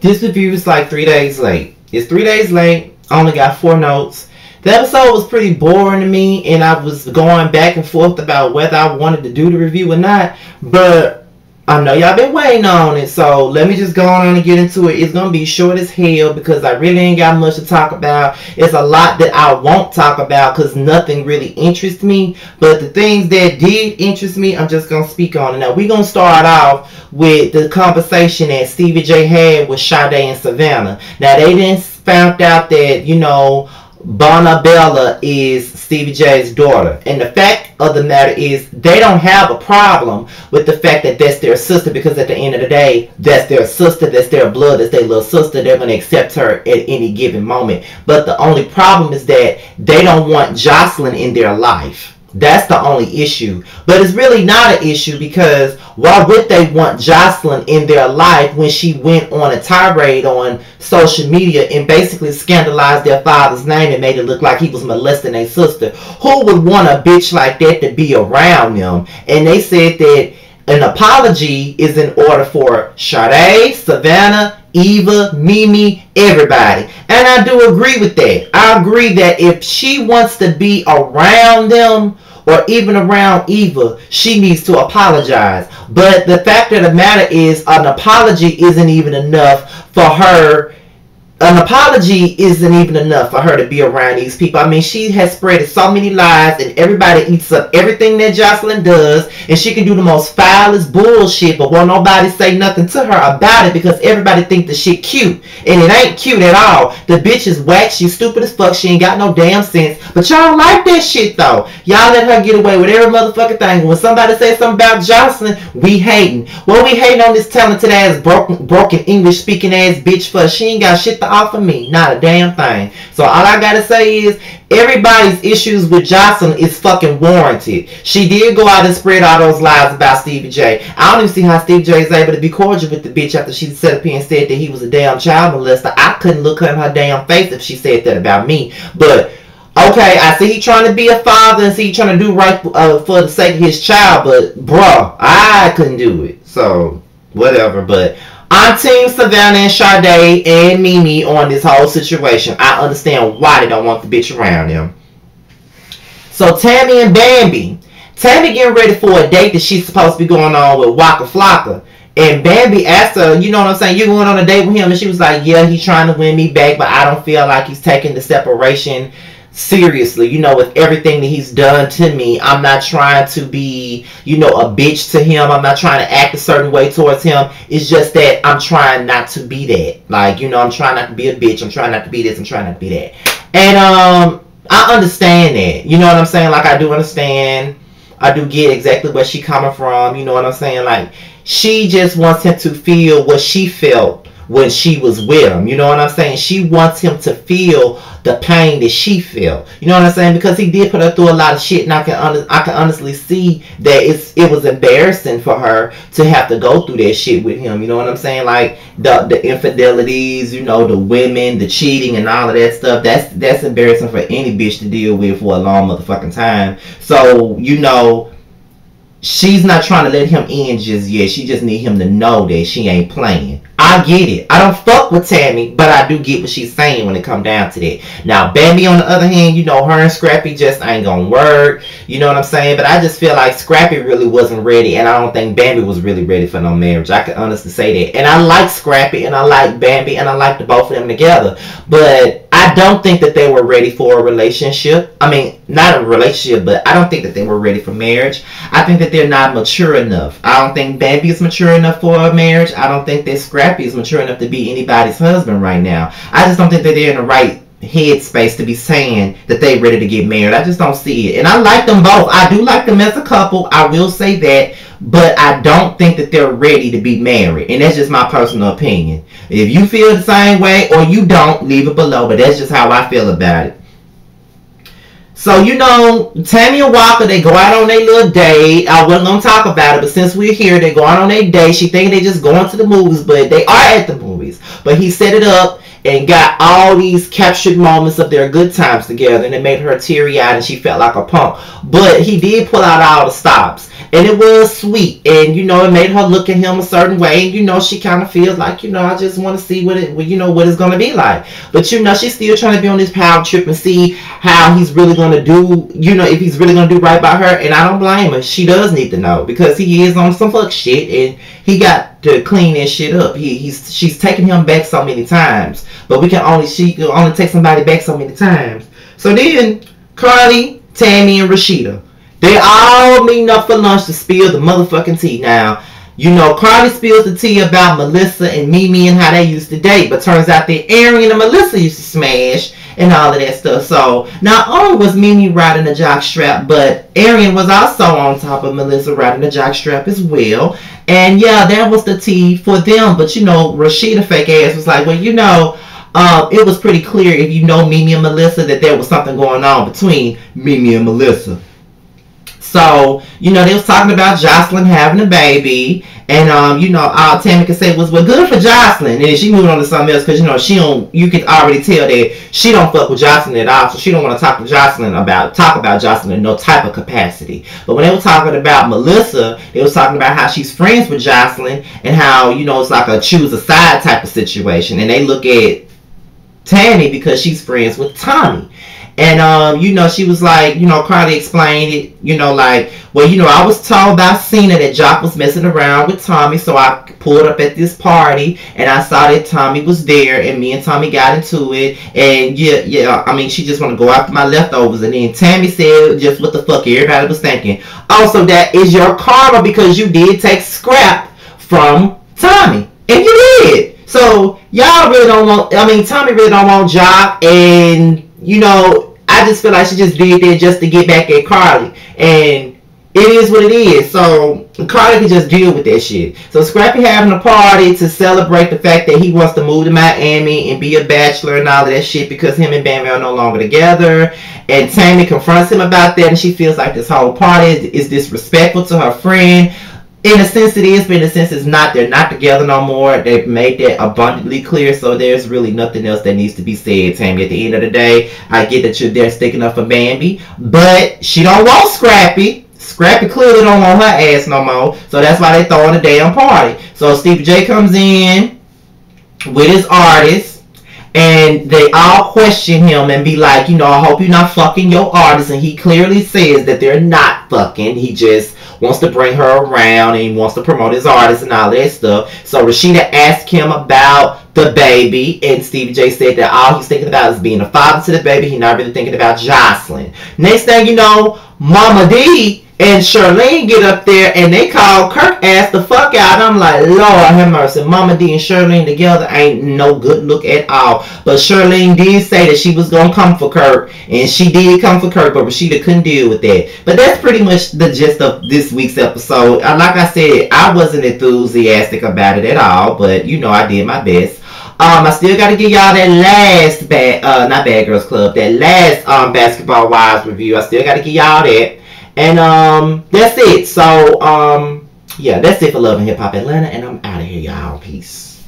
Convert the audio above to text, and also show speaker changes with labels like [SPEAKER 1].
[SPEAKER 1] This review is like 3 days late. It's 3 days late. I only got 4 notes. The episode was pretty boring to me, and I was going back and forth about whether I wanted to do the review or not. But I know y'all been waiting on it, so let me just go on and get into it. It's going to be short as hell because I really ain't got much to talk about. It's a lot that I won't talk about because nothing really interests me. But the things that did interest me, I'm just going to speak on it. Now, we're going to start off with the conversation that Stevie J had with Sade and Savannah. Now, they didn't found out that, you know, Bonabella is Stevie J's daughter. And the fact of the matter is they don't have a problem with the fact that that's their sister, because at the end of the day, that's their sister, that's their blood, that's their little sister. They're going to accept her at any given moment. But the only problem is that they don't want Jocelyn in their life. That's the only issue. But it's really not an issue, because why would they want Jocelyn in their life when she went on a tirade on social media and basically scandalized their father's name and made it look like he was molesting their sister? Who would want a bitch like that to be around them? And they said that an apology is in order for Sade, Savannah, Eva, Mimi, everybody. And I do agree with that. I agree that if she wants to be around them or even around Eva, she needs to apologize. But the fact of the matter is, an apology isn't even enough for her. An apology isn't even enough for her to be around these people. I mean, she has spread so many lies, and everybody eats up everything that Jocelyn does, and she can do the most foulest bullshit, but won't nobody say nothing to her about it because everybody think the shit cute, and it ain't cute at all. The bitch is whack. She's stupid as fuck. She ain't got no damn sense, but y'all like that shit though. Y'all let her get away with every motherfucking thing. When somebody says something about Jocelyn, we hating. Well, we hating on this talented ass, broken English speaking ass bitch for she ain't got shit to offer me, not a damn thing. So all I gotta say is, everybody's issues with Jocelyn is fucking warranted. She did go out and spread all those lies about Stevie J. I don't even see how Stevie J is able to be cordial with the bitch after she set up here and said that he was a damn child molester. I couldn't look her in her damn face if she said that about me. But okay, I see he trying to be a father and see he trying to do right for the sake of his child, but bruh, I couldn't do it. So whatever. But I'm Team Savannah and Sade and Mimi on this whole situation. I understand why they don't want the bitch around them. So Tammy and Bambi. Tammy getting ready for a date that she's supposed to be going on with Waka Flocka. And Bambi asked her, you know what I'm saying, you going on a date with him? And she was like, yeah, he's trying to win me back, but I don't feel like he's taking the separation seriously, you know, with everything that he's done to me. I'm not trying to be, you know, a bitch to him. I'm not trying to act a certain way towards him. It's just that I'm trying not to be that. Like, you know, I'm trying not to be a bitch. I'm trying not to be this. I'm trying not to be that. And I understand that. You know what I'm saying? Like, I do understand. I do get exactly where she coming from. You know what I'm saying? Like, she just wants him to feel what she felt when she was with him. You know what I'm saying? She wants him to feel the pain that she felt. You know what I'm saying? Because he did put her through a lot of shit, and I can honestly see that it was embarrassing for her to have to go through that shit with him. You know what I'm saying? Like the infidelities, you know, the women, the cheating, and all of that stuff. That's embarrassing for any bitch to deal with for a long motherfucking time. So, you know, she's not trying to let him in just yet. She just need him to know that she ain't playing. I get it. I don't fuck with Tammy, but I do get what she's saying when it come down to that. Now, Bambi, on the other hand, you know, her and Scrappy just ain't gonna work. You know what I'm saying? But I just feel like Scrappy really wasn't ready, and I don't think Bambi was really ready for no marriage. I can honestly say that. And I like Scrappy, and I like Bambi, and I like the both of them together. But I don't think that they were ready for a relationship. I mean, not a relationship, but I don't think that they were ready for marriage. I think that they're not mature enough. I don't think Bambi is mature enough for a marriage. I don't think that Scrappy is mature enough to be anybody's husband right now. I just don't think that they're in the right headspace to be saying that they're ready to get married. I just don't see it. And I like them both. I do like them as a couple. I will say that. But I don't think that they're ready to be married. And that's just my personal opinion. If you feel the same way or you don't, leave it below. But that's just how I feel about it. So, you know, Tammy and Waka, they go out on their little date. I wasn't going to talk about it, but since we're here, they go out on their date. She thinks they just going to the movies, but they are at the movies. But he set it up and got all these captured moments of their good times together, and it made her teary-eyed and she felt like a punk. But he did pull out all the stops. And it was sweet. And, you know, it made her look at him a certain way. And, you know, she kind of feels like, you know, I just want to see what it, you know, what it's going to be like. But, you know, she's still trying to be on this power trip and see how he's really going to do, you know, if he's really going to do right by her. And I don't blame her. She does need to know because he is on some fuck shit and he got to clean that shit up. She's taken him back so many times. But she can only take somebody back so many times. So then, Carly, Tammy, and Rashida, they all meeting up for lunch to spill the motherfucking tea. Now, you know, Carly spills the tea about Melissa and Mimi and how they used to date. But turns out that Arian and Melissa used to smash and all of that stuff. So, not only was Mimi riding the jockstrap, but Arian was also on top of Melissa riding the jockstrap as well. And yeah, that was the tea for them. But, you know, Rashida fake ass was like, well, you know, it was pretty clear if you know Mimi and Melissa that there was something going on between Mimi and Melissa. So, you know, they was talking about Jocelyn having a baby. And, you know, all Tammy could say was, well, good for Jocelyn. And then she moved on to something else because, you know, you could already tell that she don't fuck with Jocelyn at all. So she don't want to talk about Jocelyn in no type of capacity. But when they were talking about Melissa, they was talking about how she's friends with Jocelyn and how, you know, it's like a choose a side type of situation. And they look at Tammy because she's friends with Tommy. And, you know, she was like, you know, Carly explained it, you know, like, well, you know, I was told by Cena that Jock was messing around with Tommy, so I pulled up at this party, and I saw that Tommy was there, and me and Tommy got into it, and yeah, I mean, she just want to go after my leftovers, and then Tammy said just what the fuck everybody was thinking. Also, that is your karma because you did take scrap from Tommy, and you did. So, y'all really don't want, I mean, Tommy really don't want Jock, and you know, I just feel like she just did that just to get back at Carly. And it is what it is. So, Carly can just deal with that shit. So, Scrappy having a party to celebrate the fact that he wants to move to Miami and be a bachelor and all of that shit because him and Bambi are no longer together. And Tammy confronts him about that and she feels like this whole party is disrespectful to her friend. In a sense it is, but in a sense it's not. They're not together no more. They've made that abundantly clear, so there's really nothing else that needs to be said, Tammy. At the end of the day, I get that you're there sticking up for Bambi, but she don't want Scrappy. Scrappy clearly don't want her ass no more, so that's why they throwing a damn party. So Stevie J comes in with his artist, and they all question him and be like, you know, I hope you're not fucking your artist, and he clearly says that they're not fucking. He just wants to bring her around and he wants to promote his artist and all that stuff. So Rashida asked him about the baby, and Stevie J said that all he's thinking about is being a father to the baby. He's not really thinking about Jocelyn. Next thing you know, Mama D and Charlene get up there and they call Kirk ass the fuck out. I'm like, Lord have mercy. Mama D and Charlene together ain't no good look at all. But Charlene did say that she was going to come for Kirk. And she did come for Kirk, but Rashida couldn't deal with that. But that's pretty much the gist of this week's episode. Like I said, I wasn't enthusiastic about it at all. But, you know, I did my best. I still got to give y'all that last, not Bad Girls Club, that last Basketball Wives review. I still got to give y'all that. And that's it. So yeah, that's it for Love and Hip Hop Atlanta, and I'm out of here, y'all. Peace.